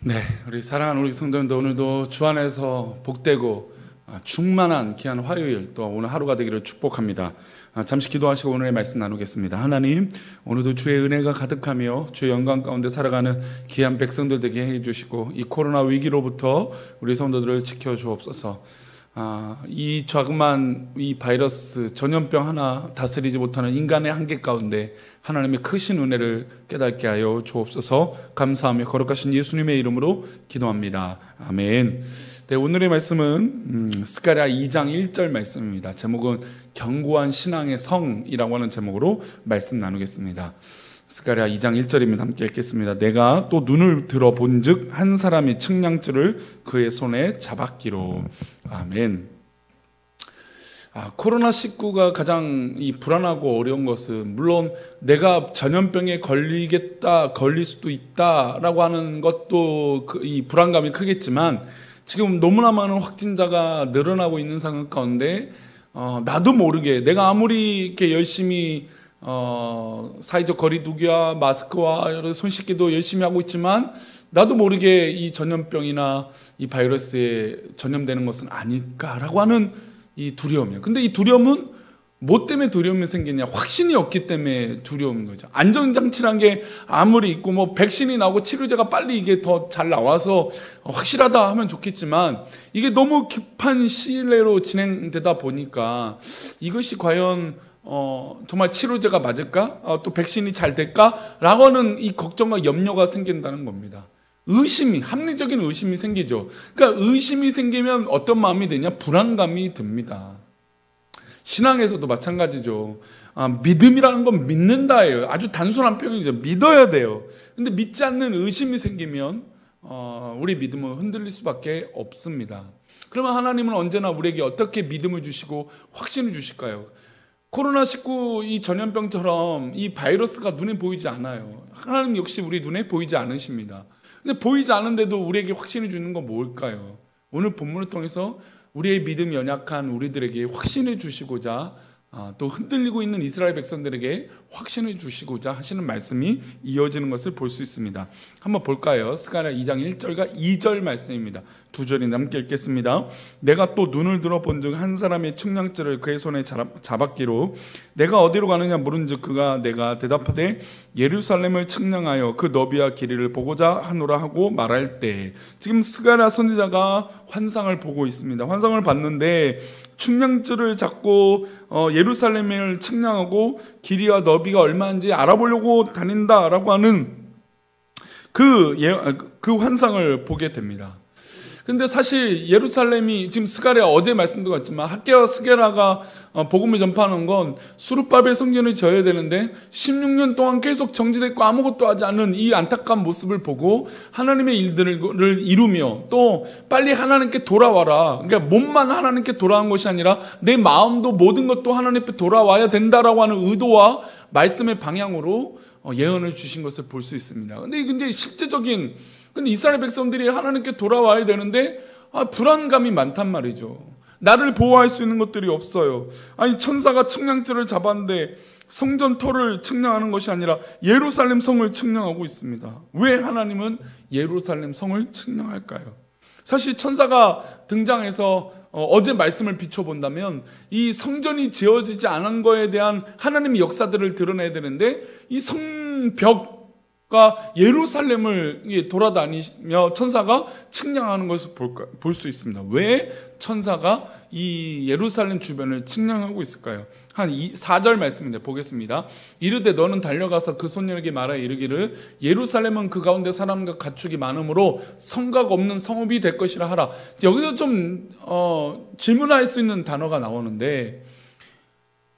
네, 우리 사랑하는 우리 성도님들, 오늘도 주 안에서 복되고 충만한 귀한 화요일, 또 오늘 하루가 되기를 축복합니다. 잠시 기도하시고 오늘의 말씀 나누겠습니다. 하나님, 오늘도 주의 은혜가 가득하며 주의 영광 가운데 살아가는 귀한 백성들 되게 해주시고, 이 코로나 위기로부터 우리 성도들을 지켜주옵소서. 이 자그마한 이 바이러스 전염병 하나 다스리지 못하는 인간의 한계 가운데 하나님의 크신 은혜를 깨닫게 하여 주옵소서. 감사하며 거룩하신 예수님의 이름으로 기도합니다. 아멘. 네, 오늘의 말씀은 스가랴 2장 1절 말씀입니다. 제목은 견고한 신앙의 성이라고 하는 제목으로 말씀 나누겠습니다. 스가랴 2장 1절입니다. 함께 읽겠습니다. 내가 또 눈을 들어 본즉 한 사람이 측량줄을 그의 손에 잡았기로. 아멘. 코로나19가 가장 이 불안하고 어려운 것은, 물론 내가 전염병에 걸릴 수도 있다라고 하는 것도 이 불안감이 크겠지만, 지금 너무나 많은 확진자가 늘어나고 있는 상황 가운데 나도 모르게 내가 아무리 이렇게 열심히 사회적 거리두기와 마스크와 여러 손 씻기도 열심히 하고 있지만, 나도 모르게 이 전염병이나 이 바이러스에 전염되는 것은 아닐까라고 하는 이 두려움이에요. 근데 이 두려움은 뭐 때문에 두려움이 생기냐? 확신이 없기 때문에 두려운 거죠. 안전장치란 게 아무리 있고 뭐 백신이 나오고 치료제가 빨리 이게 더 잘 나와서 확실하다 하면 좋겠지만, 이게 너무 급한 시일내로 진행되다 보니까 이것이 과연 정말 치료제가 맞을까? 또 백신이 잘 될까? 라고 하는 이 걱정과 염려가 생긴다는 겁니다. 합리적인 의심이 생기죠. 그러니까 의심이 생기면 어떤 마음이 되냐? 불안감이 듭니다. 신앙에서도 마찬가지죠. 믿음이라는 건 믿는다예요. 아주 단순한 표현이죠. 믿어야 돼요. 근데 믿지 않는 의심이 생기면 우리 믿음은 흔들릴 수밖에 없습니다. 그러면 하나님은 언제나 우리에게 어떻게 믿음을 주시고 확신을 주실까요? 코로나19 이 전염병처럼 이 바이러스가 눈에 보이지 않아요. 하나님 역시 우리 눈에 보이지 않으십니다. 근데 보이지 않은데도 우리에게 확신을 주는 건 뭘까요? 오늘 본문을 통해서 우리의 믿음이 연약한 우리들에게 확신을 주시고자, 또 흔들리고 있는 이스라엘 백성들에게 확신을 주시고자 하시는 말씀이 이어지는 것을 볼 수 있습니다. 한번 볼까요? 스가랴 2장 1절과 2절 말씀입니다. 두 절이 함께 읽겠습니다. 내가 또 눈을 들어 본즉 한 사람의 측량줄을 그의 손에 잡았기로. 내가 어디로 가느냐 물은즉 그가 내가 대답하되 예루살렘을 측량하여 그 너비와 길이를 보고자 하노라 하고 말할 때, 지금 스가랴 선지자가 환상을 보고 있습니다. 환상을 봤는데 측량줄을 잡고 예루살렘을 측량하고 길이와 너비가 얼마인지 알아보려고 다닌다라고 하는 그 환상을 보게 됩니다. 근데 사실 예루살렘이, 지금 스가랴 어제 말씀도 같지만 학개와 스게라가 복음을 전파하는 건 수룹바벨 성전을 지어야 되는데 16년 동안 계속 정지됐고 아무것도 하지 않은 이 안타까운 모습을 보고 하나님의 일들을 이루며, 또 빨리 하나님께 돌아와라. 그러니까 몸만 하나님께 돌아온 것이 아니라 내 마음도 모든 것도 하나님께 돌아와야 된다라고 하는 의도와 말씀의 방향으로 예언을 주신 것을 볼 수 있습니다. 근데 실제적인, 근데 이스라엘 백성들이 하나님께 돌아와야 되는데 불안감이 많단 말이죠. 나를 보호할 수 있는 것들이 없어요. 천사가 측량줄을 잡았는데 성전 터를 측량하는 것이 아니라 예루살렘 성을 측량하고 있습니다. 왜 하나님은 예루살렘 성을 측량할까요? 사실 천사가 등장해서 어제 말씀을 비춰본다면 이 성전이 지어지지 않은 거에 대한 하나님의 역사들을 드러내야 되는데, 이 성벽 예루살렘을 돌아다니며 천사가 측량하는 것을 볼 수 있습니다. 왜 천사가 이 예루살렘 주변을 측량하고 있을까요? 한 4절 말씀인데 보겠습니다. 이르되 너는 달려가서 그 소년에게 말하 이르기를 예루살렘은 그 가운데 사람과 가축이 많으므로 성곽 없는 성읍이 될 것이라 하라. 여기서 좀 질문할 수 있는 단어가 나오는데,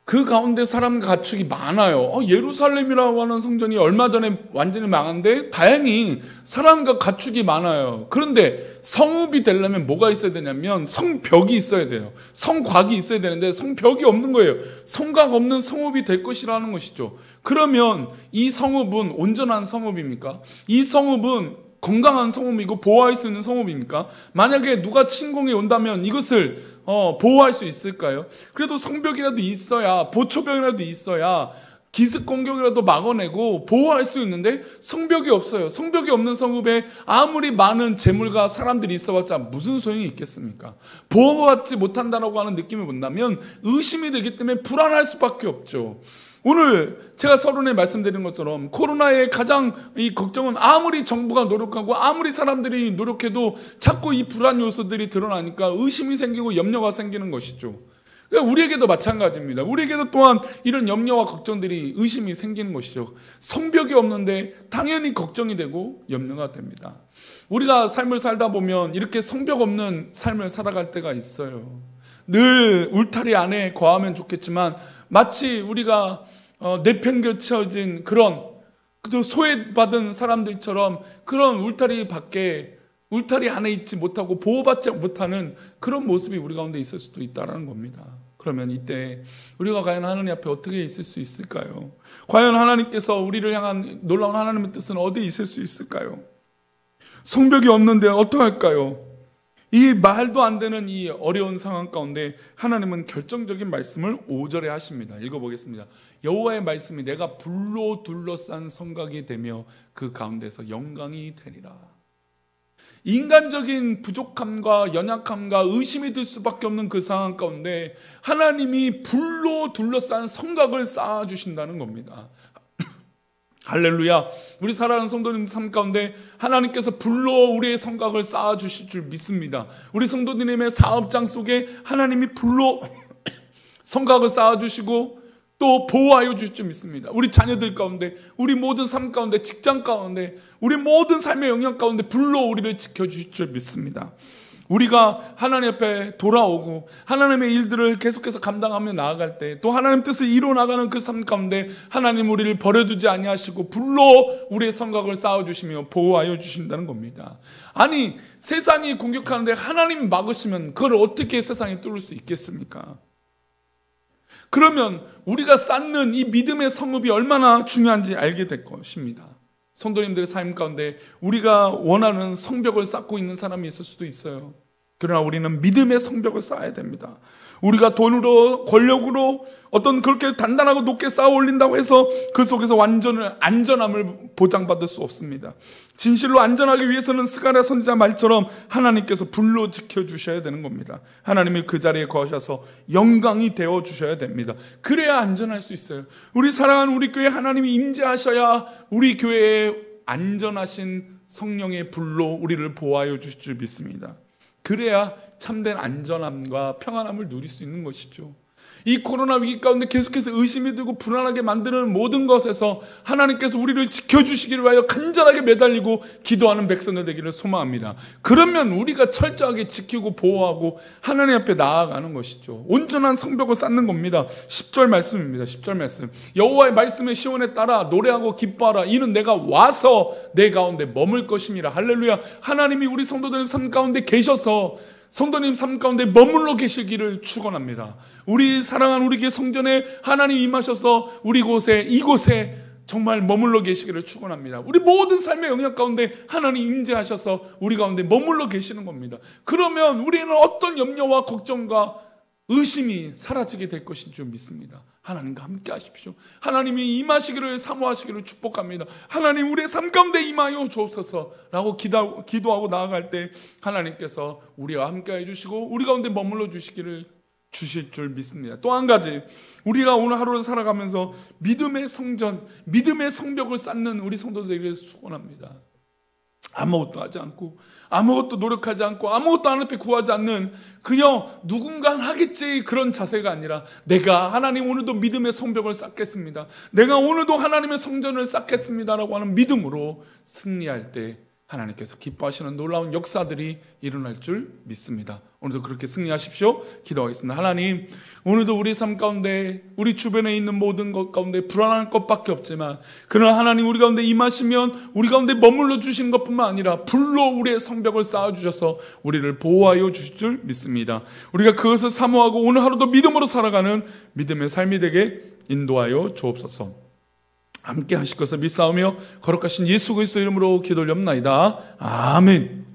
그 가운데 사람과 가축이 많아요. 예루살렘이라고 하는 성전이 얼마 전에 완전히 망한데 다행히 사람과 가축이 많아요. 그런데 성읍이 되려면 뭐가 있어야 되냐면 성벽이 있어야 돼요. 성곽이 있어야 되는데 성벽이 없는 거예요. 성곽 없는 성읍이 될 것이라는 것이죠. 그러면 이 성읍은 온전한 성읍입니까? 이 성읍은 건강한 성읍이고 보호할 수 있는 성읍입니까? 만약에 누가 침공이 온다면 이것을 보호할 수 있을까요? 그래도 성벽이라도 있어야, 보초벽이라도 있어야 기습 공격이라도 막아내고 보호할 수 있는데 성벽이 없어요. 성벽이 없는 성읍에 아무리 많은 재물과 사람들이 있어봤자 무슨 소용이 있겠습니까? 보호받지 못한다라고 하는 느낌이 본다면 의심이 되기 때문에 불안할 수밖에 없죠. 오늘 제가 서론에 말씀드린 것처럼 코로나의 가장 이 걱정은 아무리 정부가 노력하고 아무리 사람들이 노력해도 자꾸 이 불안 요소들이 드러나니까 의심이 생기고 염려가 생기는 것이죠. 우리에게도 마찬가지입니다. 우리에게도 또한 이런 염려와 걱정들이 의심이 생기는 것이죠. 성벽이 없는데 당연히 걱정이 되고 염려가 됩니다. 우리가 삶을 살다 보면 이렇게 성벽 없는 삶을 살아갈 때가 있어요. 늘 울타리 안에 거하면 좋겠지만 마치 우리가 내팽개쳐진 그런 소외받은 사람들처럼 그런 울타리 밖에 울타리 안에 있지 못하고 보호받지 못하는 그런 모습이 우리 가운데 있을 수도 있다는 겁니다. 그러면 이때 우리가 과연 하나님 앞에 어떻게 있을 수 있을까요? 과연 하나님께서 우리를 향한 놀라운 하나님의 뜻은 어디에 있을 수 있을까요? 성벽이 없는데 어떡할까요? 이 말도 안 되는 이 어려운 상황 가운데 하나님은 결정적인 말씀을 5절에 하십니다. 읽어보겠습니다. 여호와의 말씀이 내가 불로 둘러싼 성곽이 되며 그 가운데서 영광이 되리라. 인간적인 부족함과 연약함과 의심이 들 수밖에 없는 그 상황 가운데 하나님이 불로 둘러싼 성곽을 쌓아주신다는 겁니다. 할렐루야. 우리 사랑하는 성도님 삶 가운데 하나님께서 불로 우리의 성곽을 쌓아주실 줄 믿습니다. 우리 성도님의 사업장 속에 하나님이 불로 성곽을 쌓아주시고 또 보호하여 주실 줄 믿습니다. 우리 자녀들 가운데, 우리 모든 삶 가운데, 직장 가운데, 우리 모든 삶의 영역 가운데 불로 우리를 지켜주실 줄 믿습니다. 우리가 하나님 앞에 돌아오고 하나님의 일들을 계속해서 감당하며 나아갈 때 또 하나님 뜻을 이루어나가는 그 삶 가운데 하나님 우리를 버려두지 아니하시고 불로 우리의 성곽을 쌓아주시며 보호하여 주신다는 겁니다. 아니 세상이 공격하는데 하나님 막으시면 그걸 어떻게 세상이 뚫을 수 있겠습니까? 그러면 우리가 쌓는 이 믿음의 성읍이 얼마나 중요한지 알게 될 것입니다. 성도님들의 삶 가운데 우리가 원하는 성벽을 쌓고 있는 사람이 있을 수도 있어요. 그러나 우리는 믿음의 성벽을 쌓아야 됩니다. 우리가 돈으로 권력으로 어떤 그렇게 단단하고 높게 쌓아 올린다고 해서 그 속에서 안전함을 보장받을 수 없습니다. 진실로 안전하기 위해서는 스가랴 선지자 말처럼 하나님께서 불로 지켜주셔야 되는 겁니다. 하나님이 그 자리에 거하셔서 영광이 되어주셔야 됩니다. 그래야 안전할 수 있어요. 우리 사랑하는 우리 교회 하나님이 임재하셔야 우리 교회에 안전하신 성령의 불로 우리를 보호하여 주실 줄 믿습니다. 그래야 참된 안전함과 평안함을 누릴 수 있는 것이죠. 이 코로나 위기 가운데 계속해서 의심이 들고 불안하게 만드는 모든 것에서 하나님께서 우리를 지켜주시기를 위하여 간절하게 매달리고 기도하는 백성들 되기를 소망합니다. 그러면 우리가 철저하게 지키고 보호하고 하나님 앞에 나아가는 것이죠. 온전한 성벽을 쌓는 겁니다. 10절 말씀입니다. 10절 말씀. 여호와의 말씀의 시온에 따라 노래하고 기뻐하라. 이는 내가 와서 내 가운데 머물 것임이라. 할렐루야. 하나님이 우리 성도들 삶 가운데 계셔서 성도님 삶 가운데 머물러 계시기를 축원합니다. 우리 사랑하는 우리 교회 성전에 하나님 임하셔서 우리 이곳에 정말 머물러 계시기를 축원합니다. 우리 모든 삶의 영역 가운데 하나님 임재하셔서 우리 가운데 머물러 계시는 겁니다. 그러면 우리는 어떤 염려와 걱정과 의심이 사라지게 될 것인 줄 믿습니다. 하나님과 함께 하십시오. 하나님이 임하시기를 사모하시기를 축복합니다. 하나님 우리의 삶 가운데 임하여 주옵소서 라고 기도하고 나아갈 때 하나님께서 우리와 함께 해주시고 우리 가운데 머물러 주실 줄 믿습니다. 또 한 가지, 우리가 오늘 하루를 살아가면서 믿음의 성전, 믿음의 성벽을 쌓는 우리 성도들에게 축원합니다. 아무것도 하지 않고 아무것도 노력하지 않고 아무것도 하나님 앞에 구하지 않는 그냥 누군가 하겠지 그런 자세가 아니라 내가 하나님 오늘도 믿음의 성벽을 쌓겠습니다. 내가 오늘도 하나님의 성전을 쌓겠습니다라고 하는 믿음으로 승리할 때 하나님께서 기뻐하시는 놀라운 역사들이 일어날 줄 믿습니다. 오늘도 그렇게 승리하십시오. 기도하겠습니다. 하나님, 오늘도 우리 삶 가운데 우리 주변에 있는 모든 것 가운데 불안한 것밖에 없지만 그러나 하나님 우리 가운데 임하시면 우리 가운데 머물러 주시는 것뿐만 아니라 불로 우리의 성벽을 쌓아주셔서 우리를 보호하여 주실 줄 믿습니다. 우리가 그것을 사모하고 오늘 하루도 믿음으로 살아가는 믿음의 삶이 되게 인도하여 주옵소서. 함께 하실 것을 믿사오며 거룩하신 예수 그리스도 이름으로 기도 올렵나이다. 아멘.